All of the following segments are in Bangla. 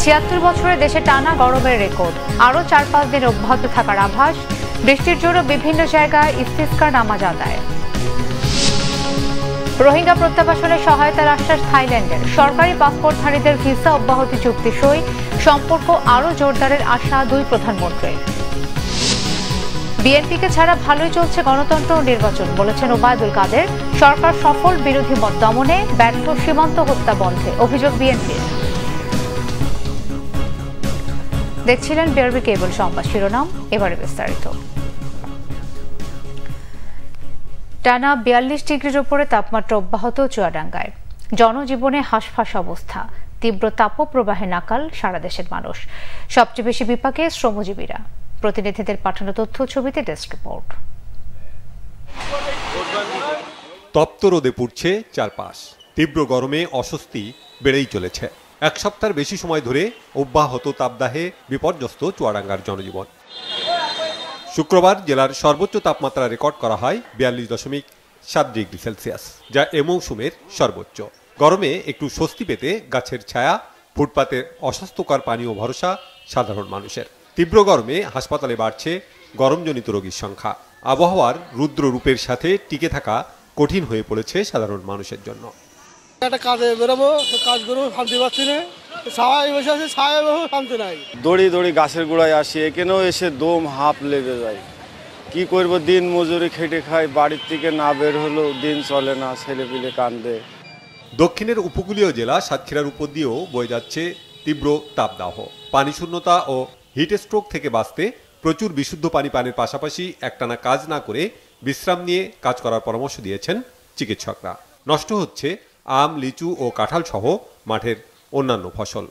৭৬ বছরে দেশে টানা গরমের রেকর্ড, আরও ৪-৫ দিন অব্যাহত থাকার আভাস। বৃষ্টির জন্য বিভিন্ন জায়গায় ইস্তিসকার নামাজ আদায়। রোহিঙ্গা প্রত্যাবাসনে সহায়তার আশ্বাস থাইল্যান্ডের। সরকারি পাসপোর্টধারীদের ভিসা অব্যাহতি চুক্তি সই, সম্পর্ক আরও জোরদারের আশা দুই প্রধানমন্ত্রীর। বিএনপিকে ছাড়া ভালোই চলছে গণতন্ত্র ও নির্বাচন, বলেছেন ওবায়দুল কাদের। সরকার সফল, বিরোধী মত দমনে ব্যর্থ, সীমান্ত হত্যা বন্ধে অভিযোগ বিএনপির। দেখছিলেন বিআরবি কেবল সংবাদ শিরোনাম, এবারে বিস্তারিত। টানা ৪২ ডিগ্রির উপরে তাপমাত্রা অব্যাহত চুয়াডাঙ্গায়। জনজীবনে হাঁসফাঁস অবস্থা, তীব্র তাপপ্রবাহে নাকাল সারা দেশের মানুষ। সবচেয়ে বেশি বিপাকে শ্রমজীবীরা। প্রতিনিধিদের পাঠানো তথ্য ছবিতে ডেস্ক রিপোর্ট। তপ্ত রোদে পুড়ছে চারপাশ, তীব্র গরমে অস্বস্তি বেড়েই চলেছে। এক সপ্তাহের বেশি সময় ধরে অব্যাহত তাপদাহে বিপর্যস্ত চুয়াডাঙ্গার জনজীবন। শুক্রবার জেলার সর্বোচ্চ তাপমাত্রা রেকর্ড করা হয় ৪২.৭ ডিগ্রি সেলসিয়াস, যা এ মৌসুমের সর্বোচ্চ। গরমে একটু স্বস্তি পেতে গাছের ছায়া, ফুটপাতের অস্বাস্থ্যকর পানীয় ভরসা সাধারণ মানুষের। তীব্র গরমে হাসপাতালে বাড়ছে গরমজনিত রোগীর সংখ্যা। আবহাওয়ার রুদ্র রূপের সাথে টিকে থাকা কঠিন হয়ে পড়েছে সাধারণ মানুষের জন্য। একটা কাজে বেরোবো, কাজ করবো, শান্তি পাচ্ছি না। ছায়ায় বসে আছে, ছায়ায় বসে শান্তি নাই। দড়ি দড়ি গাছের গোড়ায় আসি, এখানেও এসে দম হাঁপ লেগে যায়। কি করব, দিন মজুরি খেটে খাই, বাড়ির থেকে না বের হলেও দিন চলে না, ছেলেপিলে কান্দে। দক্ষিণের উপকূলীয় জেলা সাতক্ষীরার উপর দিয়েও বয়ে যাচ্ছে তীব্র তাপদাহ। পানি শূন্যতা ও হিট স্ট্রোক থেকে বাঁচতে প্রচুর বিশুদ্ধ পানি পানের পাশাপাশি একটানা কাজ না করে বিশ্রাম নিয়ে কাজ করার পরামর্শ দিয়েছেন চিকিৎসকরা। নষ্ট হচ্ছে আম, লিচু ও কাঁঠাল সহ মাঠের অন্যান্য ফসল।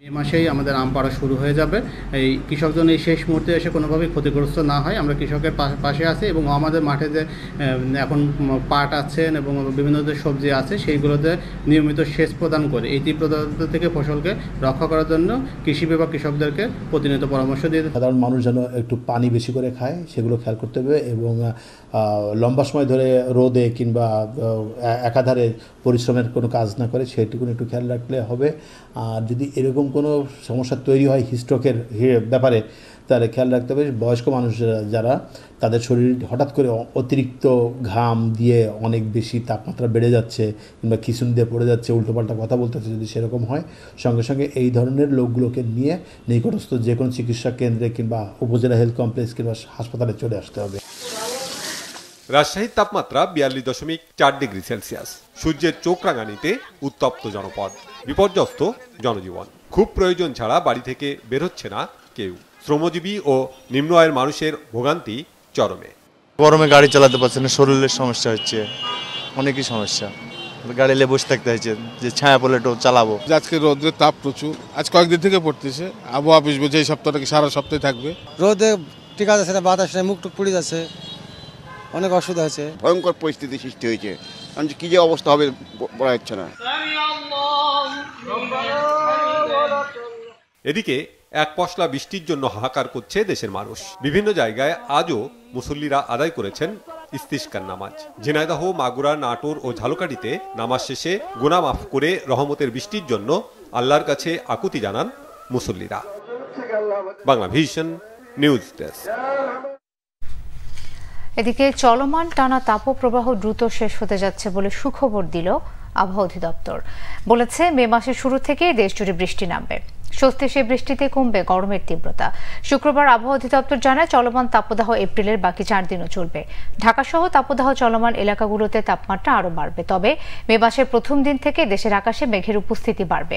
এই মাসেই আমাদের আম পাড়া শুরু হয়ে যাবে। এই কৃষকজন এই শেষ মুহূর্তে এসে কোনোভাবেই ক্ষতিগ্রস্ত না হয়, আমরা কৃষকের পাশে আছি এবং আমাদের মাঠে যে এখন পাট আছেন এবং বিভিন্ন যে সবজি আছে সেইগুলোতে নিয়মিত সেচ প্রদান করে এই তীব্রতা থেকে ফসলকে রক্ষা করার জন্য কৃষি বিভাগ কৃষকদেরকে প্রতিনিয়ত পরামর্শ দিয়ে সাধারণ মানুষ যেন একটু পানি বেশি করে খায় সেগুলো খেয়াল করতে হবে এবং লম্বা সময় ধরে রোদে কিংবা একাধারে পরিশ্রমের কোনো কাজ না করে সেটুকু একটু খেয়াল রাখলে হবে। আর যদি এরকম কোনো সমস্যা তৈরি হয় হিস্ট্রোকের ব্যাপারে, তাহলে খেয়াল রাখতে হবে বয়স্ক মানুষ যারা, তাদের শরীর হঠাৎ করে অতিরিক্ত ঘাম দিয়ে অনেক বেশি তাপমাত্রা বেড়ে যাচ্ছে কিংবা খিচুন দিয়ে পড়ে যাচ্ছে, উল্টোপাল্টা কথা বলতেছে, যদি সেরকম হয় সঙ্গে সঙ্গে এই ধরনের লোকগুলোকে নিয়ে নিকটস্থ যে কোনো চিকিৎসা কেন্দ্রে কিংবা উপজেলা হেলথ কমপ্লেক্স কিংবা হাসপাতালে চলে আসতে হবে। রাজশাহীর তাপমাত্রা ৪২.৪ ডিগ্রি সেলসিয়াস। সূর্যের চোখ রাঙানিতে উত্তপ্ত জনপদ, বিপর্যস্ত জনজীবন। খুব প্রয়োজন ছাড়া বাড়ি থেকে বের হচ্ছে না কেউ। শ্রমজীবী ও নিম্ন আয়ের মানুষের ভোগান্তি চরমে। গরমে গাড়ি চালাতে পারছে না, শরীরের সমস্যা হচ্ছে, অনেকই সমস্যা। গাড়ি নিয়ে বসে থাকতে হচ্ছে যে ছায়া পড়লে একটু চালাবো। আজকে রোদের তাপ প্রচুর, আজ কয়েকদিন থেকে পড়তেছে। আবহাওয়া অফিস বলছে এই সপ্তাহটাকে সারা সপ্তাহে থাকবে। রোদে টিকা যাচ্ছে না, বাতাস নেই, মুখ টুক পুড়ে যাচ্ছে, অনেক অসুবিধা হচ্ছে। ভয়ঙ্কর পরিস্থিতি সৃষ্টি হয়েছে, কি যে অবস্থা হবে বলা যাচ্ছে না। এদিকে এক পশলা বৃষ্টির জন্য হাহাকার করছে দেশের মানুষ। বিভিন্ন জায়গায় আজও মুসল্লিরা আদায় করেছেন ইস্তিসকার নামাজ। ঝিনাইদহ, মাগুরা, নাটোর ও ঝালকাঠিতে নামাজ শেষে গুনাহ মাফ করে রহমতের বৃষ্টির জন্য আল্লাহর কাছে আকুতি জানান মুসল্লিরা। Bangla vision news desk. এদিকে চলমান টানা তাপপ্রবাহ দ্রুত শেষ হতে যাচ্ছে বলে সুখবর দিল আবহাওয়া অধিদপ্তর। বলেছে মে মাসের শুরু থেকে দেশ জুড়ে বৃষ্টি নামবে। স্বস্তি সে বৃষ্টিতে কমবে গরমের তীব্রতা। শুক্রবার আবহাওয়া অধিদপ্তর জানায় চলমান তাপদাহ এপ্রিলের বাকি 4 দিনও চলবে। ঢাকা সহ তাপদাহ চলমান এলাকাগুলোতে তাপমাত্রা আরও বাড়বে। তবে মে মাসের প্রথম দিন থেকে দেশের আকাশে মেঘের উপস্থিতি বাড়বে।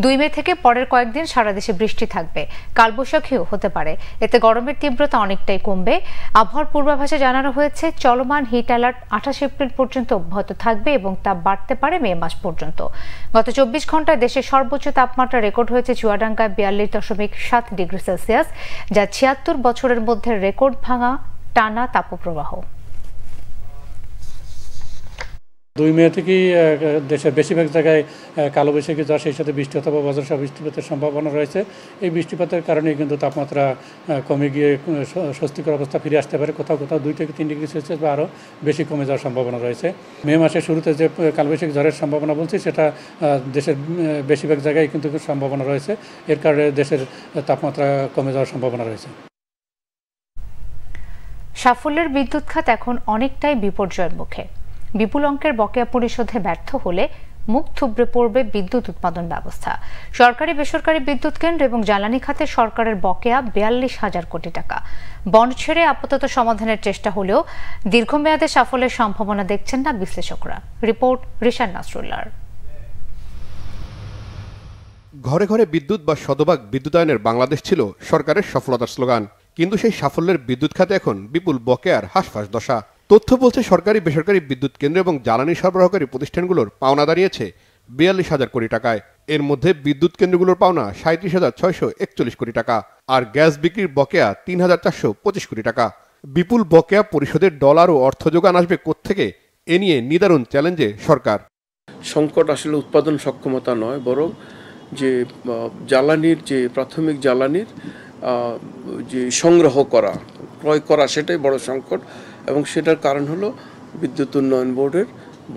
2 মে থেকে পরের কয়েকদিন সারা দেশে বৃষ্টি থাকবে, কালবৈশাখীও হতে পারে। এতে গরমের তীব্রতা অনেকটাই কমবে। আবহাওয়ার পূর্বাভাসে জানানো হয়েছে চলমান হিট অ্যালার্ট 28 এপ্রিল পর্যন্ত অব্যাহত থাকবে এবং তাপ বাড়তে পারে মে মাস পর্যন্ত। গত 24 ঘন্টায় দেশের সর্বোচ্চ তাপমাত্রা রেকর্ড হয়েছে চুয়াডাঙ্গায় ৪২.৭ ডিগ্রি সেলসিয়াস, যা ৭৬ বছরের মধ্যে রেকর্ড ভাঙা টানা তাপপ্রবাহ। 2 মে থেকেই দেশের বেশিরভাগ জায়গায় কালবৈশাখী ঝড় সেই সাথে বৃষ্টি অথবা বজ্রসহ বৃষ্টিপাতের সম্ভাবনা রয়েছে। এই বৃষ্টিপাতের কারণে কিন্তু তাপমাত্রা কমে গিয়ে স্বস্তিকর অবস্থা ফিরে আসতে পারে। কোথাও কোথাও 2 থেকে 3 ডিগ্রি সেলসিয়াস বা আরও বেশি কমে যাওয়ার সম্ভাবনা রয়েছে। মে মাসের শুরুতে যে কালবৈশাখী ঝড়ের সম্ভাবনা বলছি সেটা দেশের বেশিরভাগ জায়গায় কিন্তু সম্ভাবনা রয়েছে। এর কারণে দেশের তাপমাত্রা কমে যাওয়ার সম্ভাবনা রয়েছে। সাফল্যের বিদ্যুৎ খাত এখন অনেকটাই বিপর্যয়ের মুখে। বিপুল অঙ্কের বকেয়া পরিশোধে ব্যর্থ হলে মুখ থুবড়ে পড়বে বিদ্যুৎ উৎপাদন ব্যবস্থা। সরকারি বেসরকারি বিদ্যুৎ কেন্দ্র এবং জ্বালানি খাতে সরকারের বকেয়া 42,000 কোটি টাকা। বন্ড ছেড়ে আপাতত সমাধানের চেষ্টা হলেও দীর্ঘমেয়াদে সাফল্যের সম্ভাবনা দেখছেন না বিশ্লেষকরা। রিপোর্ট রিশান নাসরুল্লাহর। ঘরে ঘরে বিদ্যুৎ বা শতভাগ বিদ্যুতায়নের বাংলাদেশ ছিল সরকারের সফলতার স্লোগান, কিন্তু সেই সাফল্যের বিদ্যুৎ খাতে এখন বিপুল বকেয়ার হাঁসফাঁস দশা। তথ্য বলছে সরকারি বেসরকারি বিদ্যুৎ কেন্দ্র এবং জ্বালানি সরবরাহকারী প্রতিষ্ঠানগুলোর পাওনা দাঁড়িয়েছে 42,000 কোটি টাকায়। এর মধ্যে বিদ্যুৎ কেন্দ্রগুলোর পাওনা 37,641 কোটি টাকা, আর গ্যাস বিক্রির বকেয়া 3,425 কোটি টাকা। বিপুল বকেয়া পরিশোধের ডলার ও অর্থ যোগান আসবে কোত্থেকে, এ নিয়ে নিদারুণ চ্যালেঞ্জে সরকার। সংকট আসলে উৎপাদন সক্ষমতা নয়, বরং যে জ্বালানির যে প্রাথমিক জ্বালানির যে সংগ্রহ করা ক্রয় করা সেটাই বড় সংকট। এবং সেটার কারণ হলো বিদ্যুৎ উন্নয়ন বোর্ডের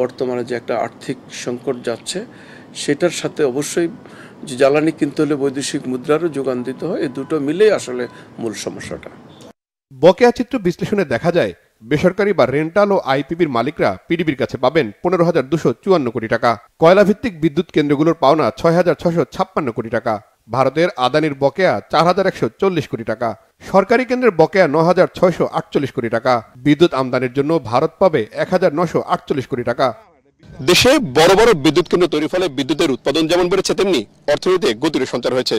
বর্তমানে যে একটা আর্থিক সংকট যাচ্ছে, সেটার সাথে অবশ্যই যে জ্বালানি কিনতে হলে বৈদেশিক মুদ্রারও যোগান দিতে হয়। এই দুটো মিলেই আসলে মূল সমস্যাটা। বকেয়া চিত্র বিশ্লেষণে দেখা যায় বেসরকারি বা রেন্টাল ও আইপিবির মালিকরা পিডিবির কাছে পাবেন 15,254 কোটি টাকা। কয়লা ভিত্তিক বিদ্যুৎ কেন্দ্রগুলোর পাওনা 6,656 কোটি টাকা। ভারতের আদানির বকেয়া 4,140 কোটি টাকা। সরকারি কেন্দ্রের বকেয়া 9,648 কোটি টাকা। বিদ্যুৎ আমদানির জন্য ভারত পাবে 1,948 কোটি টাকা। দেশে বড় বড় বিদ্যুৎ কেন্দ্র তৈরির ফলে বিদ্যুতের উৎপাদন যেমন বেড়েছে, তেমনি অর্থনীতিতে গতির সঞ্চার হয়েছে।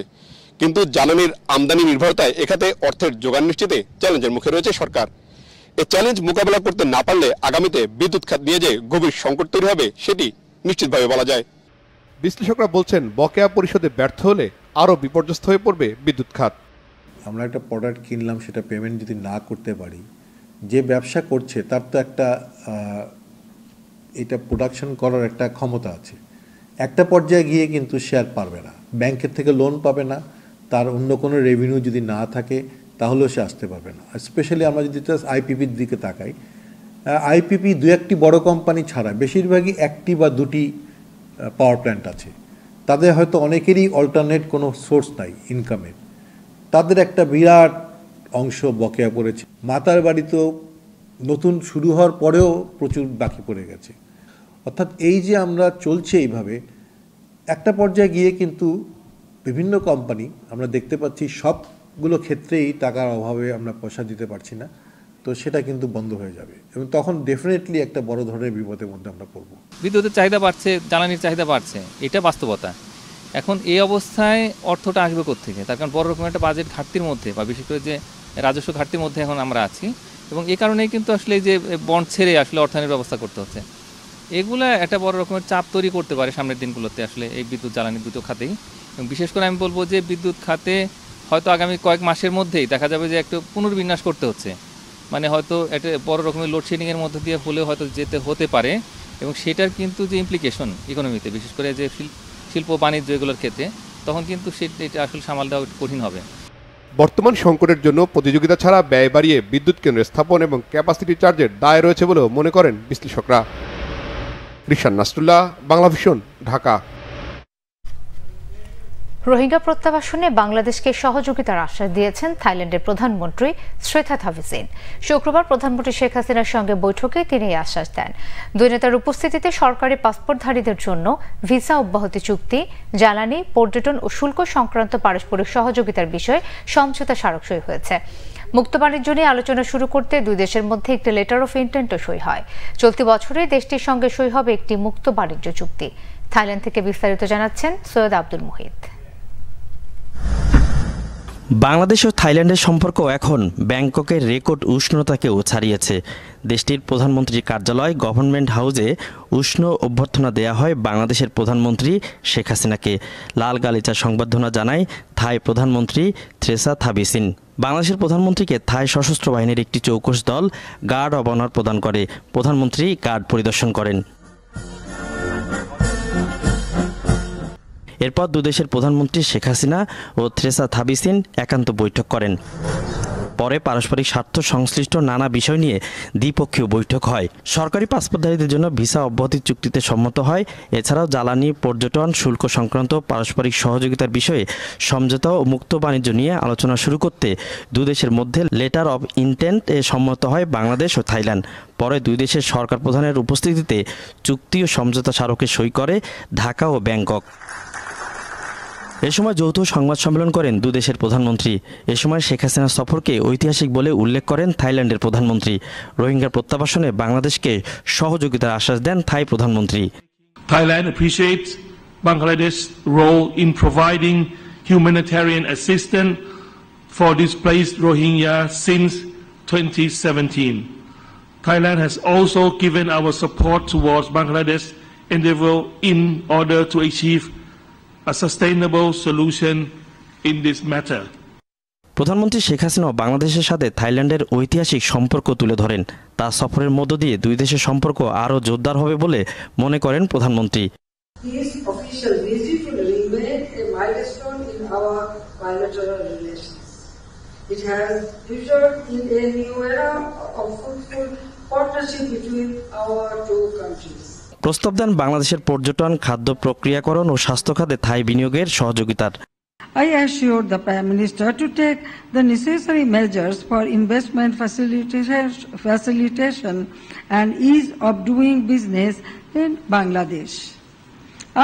কিন্তু জ্বালানির আমদানি নির্ভরতায় এখানে অর্থের যোগান নিশ্চিতে চ্যালেঞ্জের মুখে রয়েছে সরকার। এই চ্যালেঞ্জ মোকাবেলা করতে না পারলে আগামীতে বিদ্যুৎ খাত নিয়ে যে গভীর সংকট তৈরি হবে সেটি নিশ্চিতভাবে বলা যায়। বিশ্লেষকরা বলছেন বকেয়া পরিশোধে ব্যর্থ হলে আরও বিপর্যস্ত হয়ে পড়বে বিদ্যুৎ খাত। আমরা একটা প্রোডাক্ট কিনলাম, সেটা পেমেন্ট যদি না করতে পারি, যে ব্যবসা করছে তার তো একটা এটা প্রোডাকশন করার একটা ক্ষমতা আছে। একটা পর্যায়ে গিয়ে কিন্তু সে আর পারবে না, ব্যাংকের থেকে লোন পাবে না, তার অন্য কোনো রেভিনিউ যদি না থাকে তাহলেও সে আসতে পারবে না। স্পেশালি আমরা যদি আইপিপির দিকে তাকাই, আইপিপি 2-1টি বড় কোম্পানি ছাড়া বেশিরভাগই 1টি বা 2টি পাওয়ার প্ল্যান্ট আছে। তাদের হয়তো অনেকেরই অল্টারনেট কোনো সোর্স নাই ইনকামের, তাদের একটা বিরাট অংশ বকেয়া পড়েছে। মাতার বাড়ি তো নতুন শুরু হওয়ার পরেও প্রচুর বাকি পড়ে গেছে। অর্থাৎ এই যে আমরা চলছে এইভাবে, একটা পর্যায়ে গিয়ে কিন্তু বিভিন্ন কোম্পানি আমরা দেখতে পাচ্ছি সবগুলো ক্ষেত্রেই টাকার অভাবে আমরা পয়সা দিতে পারছি না, তো সেটা কিন্তু বন্ধ হয়ে যাবে এবং তখন ডেফিনেটলি একটা বড় ধরনের বিপদের মধ্যে আমরা পড়ব। বিদ্যুতের চাহিদা বাড়ছে, জ্বালানির চাহিদা বাড়ছে, এটা বাস্তবতা। এখন এই অবস্থায় অর্থটা আসবে কোত্থেকে? তার কারণ বড় রকম একটা বাজেট ঘাটতির মধ্যে বা বিশেষ করে যে রাজস্ব ঘাটতির মধ্যে এখন আমরা আছি, এবং এই কারণেই কিন্তু আসলে যে বন্ড ছেড়ে আসলে অর্থায়নের ব্যবস্থা করতে হচ্ছে। এগুলা একটা বড় রকমের চাপ তৈরি করতে পারে সামনের দিনগুলোতে আসলে এই বিদ্যুৎ জ্বালানি দুটো খাতেই। এবং বিশেষ করে আমি বলবো যে বিদ্যুৎ খাতে হয়তো আগামী কয়েক মাসের মধ্যেই দেখা যাবে যে একটু পুনর্বিন্যাস করতে হচ্ছে, মানে হয়তো একটা বড় রকমের লোডশেডিংয়ের মধ্যে দিয়ে হলেও হয়তো যেতে হতে পারে। এবং সেটার কিন্তু যে ইমপ্লিকেশন ইকোনমিতে, বিশেষ করে যে শিল্প বাণিজ্য এগুলোর ক্ষেত্রে, তখন কিন্তু সেটা আসলে সামাল দেওয়া কঠিন হবে। বর্তমান সংকটের জন্য প্রতিযোগিতা ছাড়া ব্যয় বাড়িয়ে বিদ্যুৎ কেন্দ্র স্থাপন এবং ক্যাপাসিটি চার্জের দায় রয়েছে বলেও মনে করেন বিশ্লেষকরা। রিশান নাসরুল্লাহ, বাংলাভিশন, ঢাকা। রোহিঙ্গা প্রত্যাবাসনে বাংলাদেশকে সহযোগিতার আশ্বাস দিয়েছেন থাইল্যান্ডের প্রধানমন্ত্রী শ্রেথা থাভিসিন। শুক্রবার প্রধানমন্ত্রী শেখ হাসিনার সঙ্গে বৈঠকে তিনি এই আশ্বাস দেন। দুই নেতার উপস্থিতিতে সরকারি পাসপোর্টধারীদের জন্য ভিসা অব্যাহতি চুক্তি, জ্বালানি, পর্যটন ও শুল্ক সংক্রান্ত পারস্পরিক সহযোগিতার বিষয়ে সমঝোতা স্মারক সই হয়েছে। মুক্ত বাণিজ্য নিয়ে আলোচনা শুরু করতে দুই দেশের মধ্যে একটি লেটার অফ ইন্টেন্টও সই হয়। চলতি বছরে দেশটির সঙ্গে সই হবে একটি মুক্ত বাণিজ্য চুক্তি। থাইল্যান্ড থেকে বিস্তারিত জানাচ্ছেন সৈয়দ আব্দুল মুহিত। বাংলাদেশ ও থাইল্যান্ডের সম্পর্ক এখন ব্যাংককের রেকর্ড উষ্ণতাকেও ছাড়িয়েছে। দেশটির প্রধানমন্ত্রীর কার্যালয় গভর্নমেন্ট হাউসে উষ্ণ অভ্যর্থনা দেয়া হয় বাংলাদেশের প্রধানমন্ত্রী শেখ হাসিনাকে। লাল গালিচার সংবর্ধনা জানায় থাই প্রধানমন্ত্রী শ্রেথা থাভিসিন। বাংলাদেশের প্রধানমন্ত্রীকে থাই সশস্ত্র বাহিনীর একটি চৌকস দল গার্ড অব অনার প্রদান করে। প্রধানমন্ত্রী গার্ড পরিদর্শন করেন। এরপর দুদেশের প্রধানমন্ত্রী শেখ হাসিনা ও থ্রেসা থাবিসিন একান্ত বৈঠক করেন। পরে পারস্পরিক স্বার্থ সংশ্লিষ্ট নানা বিষয় নিয়ে দ্বিপক্ষীয় বৈঠক হয়। সরকারি পাসপোর্টধারীদের জন্য ভিসা অব্যাহতি চুক্তিতে সম্মত হয়। এছাড়াও জ্বালানি, পর্যটন, শুল্ক সংক্রান্ত পারস্পরিক সহযোগিতার বিষয়ে সমঝোতা ও মুক্ত বাণিজ্য নিয়ে আলোচনা শুরু করতে দুই দেশের মধ্যে লেটার অব ইন্টেন্ট এ সম্মত হয় বাংলাদেশ ও থাইল্যান্ড। পরে দুই দেশের সরকার প্রধানের উপস্থিতিতে চুক্তি ও সমঝোতা স্মারকে সই করে ঢাকা ও ব্যাংকক। এ সময় যৌথ সংবাদ সম্মেলন করেন দুই দেশের প্রধানমন্ত্রী। এ সময় শেখ হাসিনার সফরকে ঐতিহাসিক বলে উল্লেখ করেন থাইল্যান্ডের প্রধানমন্ত্রী। রোহিঙ্গা প্রত্যাবাসনে বাংলাদেশকে সহযোগিতার আশ্বাস দেন থাই প্রধানমন্ত্রী। Thailand appreciates Bangladesh's role in providing humanitarian assistance for displaced Rohingya since 2017. Thailand has also given our support towards Bangladesh's endeavor in order to achieve a sustainable solution in this matter. প্রধানমন্ত্রী শেখ হাসিনা বাংলাদেশের সাথে থাইল্যান্ডের ঐতিহাসিক সম্পর্ক তুলে ধরেন। তার সফরের মধ্য দিয়ে দুই দেশের সম্পর্ক আরও জোরদার হবে বলে মনে করেন প্রধানমন্ত্রী। His official visit will remain a milestone in our bilateral relations. It has ushered in a new era of fruitful partnership between our two countries. প্রস্তাব দেন বাংলাদেশের পর্যটন, খাদ্য প্রক্রিয়াকরণ ও স্বাস্থ্য খাতে থাই বিনিয়োগের সহযোগিতার। I assured the Prime Minister to take the necessary measures for investment facilitation and ease of doing business in Bangladesh.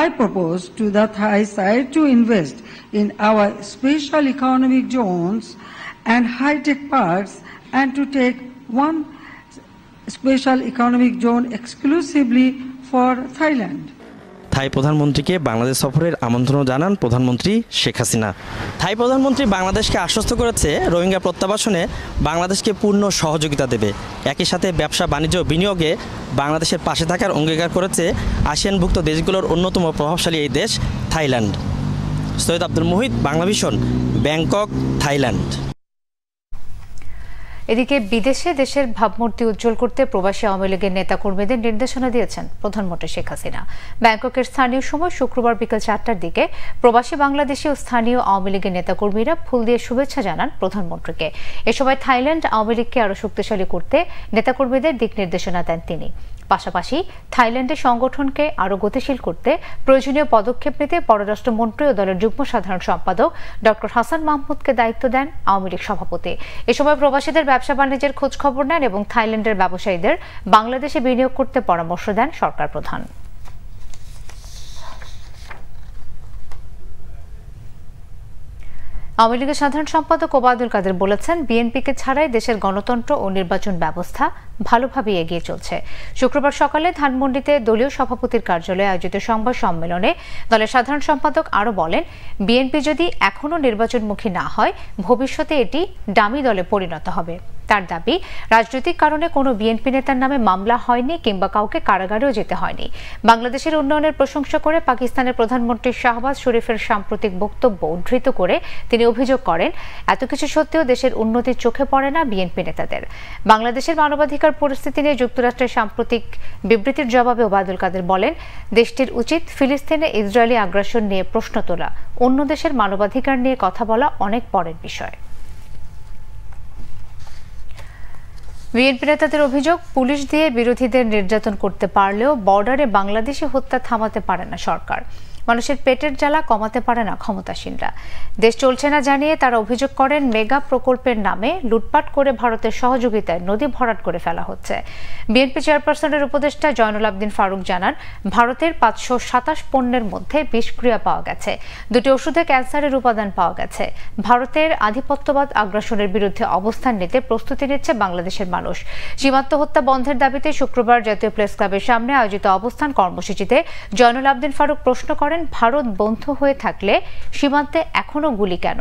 I propose to the Thai side to invest in our special economic zones and high-tech parks and to take one special economic zone exclusively for Thailand. থাই প্রধানমন্ত্রীকে বাংলাদেশ সফরের আমন্ত্রণ জানান প্রধানমন্ত্রী শেখ হাসিনা। থাই প্রধানমন্ত্রী বাংলাদেশকে আশ্বস্ত করেছে রোহিঙ্গা প্রত্যাবাসনে বাংলাদেশকে পূর্ণ সহযোগিতা দেবে। একই সাথে ব্যবসা, বাণিজ্য, বিনিয়োগে বাংলাদেশের পাশে থাকার অঙ্গীকার করেছে আসিয়ানভুক্ত দেশগুলোর অন্যতম প্রভাবশালী এই দেশ Thailand. Syed Abdul Muhit, Banglavision, Bangkok, Thailand. এদিকে বিদেশে দেশের ভাবমূর্তি উজ্জ্বল করতে প্রবাসী আওয়ামী লীগের নেতাকর্মীদের নির্দেশনা দিয়েছেন প্রধানমন্ত্রী শেখ হাসিনা। ব্যাংককের স্থানীয় সময় শুক্রবার বিকেল 4টার দিকে প্রবাসী বাংলাদেশি ও স্থানীয় আওয়ামী লীগের নেতাকর্মীরা ফুল দিয়ে শুভেচ্ছা জানান প্রধানমন্ত্রীকে। এ সময় থাইল্যান্ড আওয়ামী লীগকে আরও শক্তিশালী করতে নেতাকর্মীদের দিক নির্দেশনা দেন তিনি। পাশাপাশি থাইল্যান্ডের সংগঠনকে আরও গতিশীল করতে প্রয়োজনীয় পদক্ষেপ নিতে পররাষ্ট্রমন্ত্রী ও দলের যুগ্ম সাধারণ সম্পাদক ডক্টর হাসান মাহমুদকে দায়িত্ব দেন আওয়ামী লীগ সভাপতি। এ সময় প্রবাসীদের ব্যবসা বাণিজ্যের খোঁজ খবর নেন এবং থাইল্যান্ডের ব্যবসায়ীদের বাংলাদেশে বিনিয়োগ করতে পরামর্শ দেন সরকার প্রধান। আওয়ামী লীগের সাধারণ সম্পাদক ওবায়দুল কাদের বলেছেন, বিএনপিকে ছাড়াই দেশের গণতন্ত্র ও নির্বাচন ব্যবস্থা ভালোভাবে এগিয়ে চলছে। শুক্রবার সকালে ধানমন্ডিতে দলীয় সভাপতির কার্যালয়ে আয়োজিত সংবাদ সম্মেলনে দলের সাধারণ সম্পাদক আরও বলেন, বিএনপি যদি এখনও নির্বাচনমুখী না হয় ভবিষ্যতে এটি ডামি দলে পরিণত হবে। তার দাবি, রাজনৈতিক কারণে কোনো বিএনপি নেতার নামে মামলা হয়নি কিংবা কাউকে কারাগারেও যেতে হয়নি। বাংলাদেশের উন্নয়নের প্রশংসা করে পাকিস্তানের প্রধানমন্ত্রী শাহবাজ শরীফের সাম্প্রতিক বক্তব্য উদ্ধৃত করে তিনি অভিযোগ করেন, এত কিছু সত্ত্বেও দেশের উন্নতির চোখে পড়ে না বিএনপি নেতাদের। বাংলাদেশের মানবাধিকার পরিস্থিতি নিয়ে যুক্তরাষ্ট্রের সাম্প্রতিক বিবৃতির জবাবে ওবায়দুল কাদের বলেন, দেশটির উচিত ফিলিস্তিনে ইসরায়েলি আগ্রাসন নিয়ে প্রশ্ন তোলা, অন্য দেশের মানবাধিকার নিয়ে কথা বলা অনেক পরের বিষয়। বিএনপি নেতাদের অভিযোগ, পুলিশ দিয়ে বিরোধীদের নির্যাতন করতে পারলেও বর্ডারে বাংলাদেশি হত্যা থামাতে পারে না সরকার। মানুষের পেটের জ্বালা কমাতে পারে না ক্ষমতাসীনরা। দেশ চলছে না জানিয়ে তারা অভিযোগ করেন, মেগা প্রকল্পের নামে লুটপাট করে ভারতের সহযোগিতায় নদী ভরাট করে ফেলা হচ্ছে। বিএনপি চেয়ারপারসনের উপদেষ্টা জয়নুল আবদিন ফারুক জানান, ভারতের 527 পণ্যের মধ্যে বিষক্রিয়া পাওয়া গেছে, 2টি ওষুধে ক্যান্সারের উপাদান পাওয়া গেছে। ভারতের আধিপত্যবাদ আগ্রাসনের বিরুদ্ধে অবস্থান নিতে প্রস্তুতি নিচ্ছে বাংলাদেশের মানুষ। সীমান্ত হত্যা বন্ধের দাবিতে শুক্রবার জাতীয় প্রেস ক্লাবের সামনে আয়োজিত অবস্থান কর্মসূচিতে জয়নুল আবদিন ফারুক প্রশ্ন করেন, ভারত বন্ধু হয়ে থাকলে সীমান্তে এখনো গুলি কেন?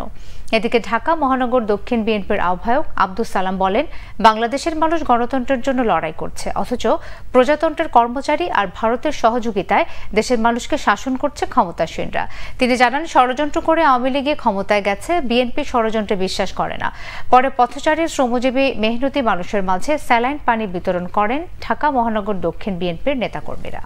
এদিকে ঢাকা মহানগর দক্ষিণ বিএনপির আহ্বায়ক আব্দুস সালাম বলেন, বাংলাদেশের মানুষ গণতন্ত্রের জন্য লড়াই করছে, অথচ প্রজাতন্ত্রের কর্মচারী আর ভারতের সহযোগিতায় দেশের মানুষকে শাসন করছে ক্ষমতাসীনরা। তিনি জানান, ষড়যন্ত্র করে আওয়ামী লীগে ক্ষমতায় গেছে, বিএনপি ষড়যন্ত্রে বিশ্বাস করে না। পরে পথচারী, শ্রমজীবী, মেহনতি মানুষের মাঝে স্যালাইন পানি বিতরণ করেন ঢাকা মহানগর দক্ষিণ বিএনপির নেতাকর্মীরা।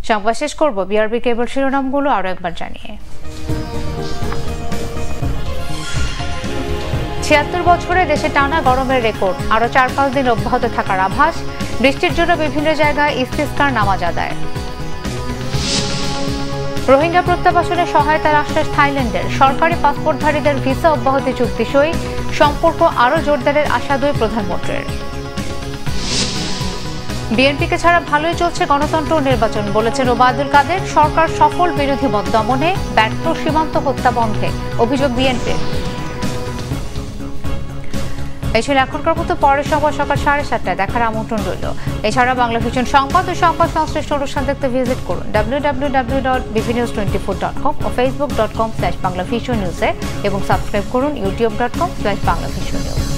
সংবাদ শেষ করব বিআরবি কেবল শিরোনামগুলো আরো একবার জানিয়ে। ৭৬ বছরে দেশে টানা গরমের রেকর্ড, আরো ৪-৫ দিন অব্যাহত থাকার আভাস। বৃষ্টির জন্য বিভিন্ন জায়গায় ইস্তিসকার নামাজ আদায়। রোহিঙ্গা প্রত্যাবাসনে সহায়তার আশ্বাস থাইল্যান্ডের। সরকারি পাসপোর্টধারীদের ভিসা অব্যাহতি চুক্তি সই। সম্পর্ক আরো জোরদারের আশা দুই প্রধানমন্ত্রীর। বিএনপিকে ছাড়া ভালোই চলছে গণতন্ত্র ও নির্বাচন, বলেছেন ওবায়দুল কাদের। সরকার সফল বিরোধী মত দমনে ব্যর্থ, সীমান্ত হত্যা বন্ধে অভিযোগ বিএনপির। এই ছিল এখনকার মতো, পরের সংবাদ সকাল 7:30টায় দেখার আমন্ত্রণ রইল। এছাড়া বাংলা ভিশন সংবাদ ও সংবাদ সংশ্লিষ্ট অনুষ্ঠান দেখতে ভিজিট করুন www.bvnews24.com ও facebook.com/banglavisionnews এবং সাবস্ক্রাইব করুন youtube.com/banglavisionnews।